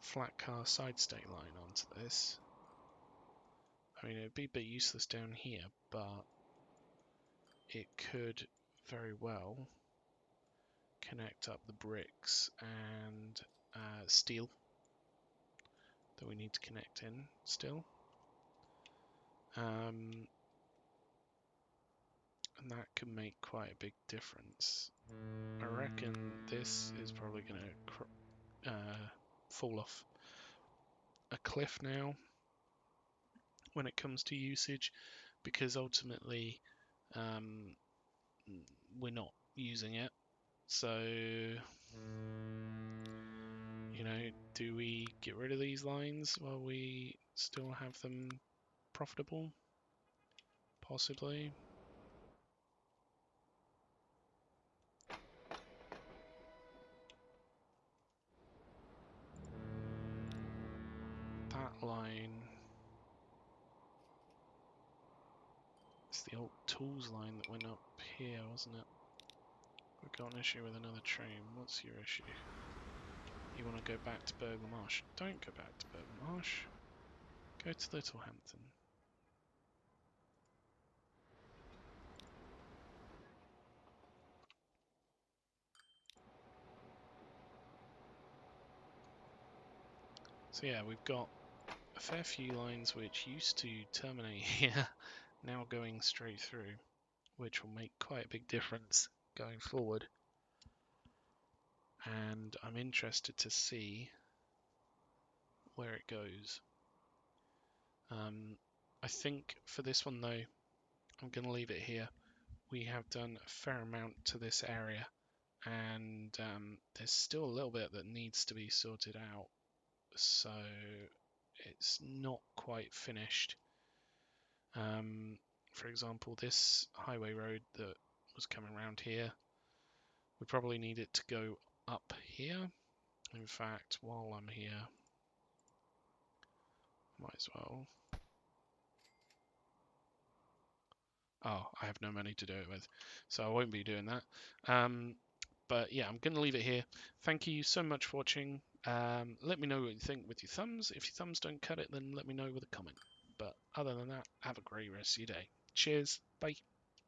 flat car side state line onto this. I mean, it'd be a bit useless down here, but it could very well connect up the bricks and steel that we need to connect in still. And that could make quite a big difference. I reckon this is probably going to fall off a cliff now when it comes to usage, because ultimately we're not using it. So, you know, do we get rid of these lines while we still have them profitable? Possibly. That line, it's the old tools line that went up here, wasn't it? We've got an issue with another train. What's your issue? you want to go back to Burgh Marsh. Don't go back to Burgh Marsh. Go to Littlehampton. So yeah, we've got a fair few lines which used to terminate here, now going straight through, which will make quite a big difference going forward. And I'm interested to see where it goes. I think for this one though, I'm going to leave it here. We have done a fair amount to this area, and there's still a little bit that needs to be sorted out, so it's not quite finished. For example, this highway road that was coming around here, we probably need it to go up here. In fact, while I'm here, might as well. Oh, I have no money to do it with, so I won't be doing that. But yeah, I'm going to leave it here. Thank you so much for watching. Let me know what you think with your thumbs. If your thumbs don't cut it, then let me know with a comment. But other than that, have a great rest of your day. Cheers. Bye.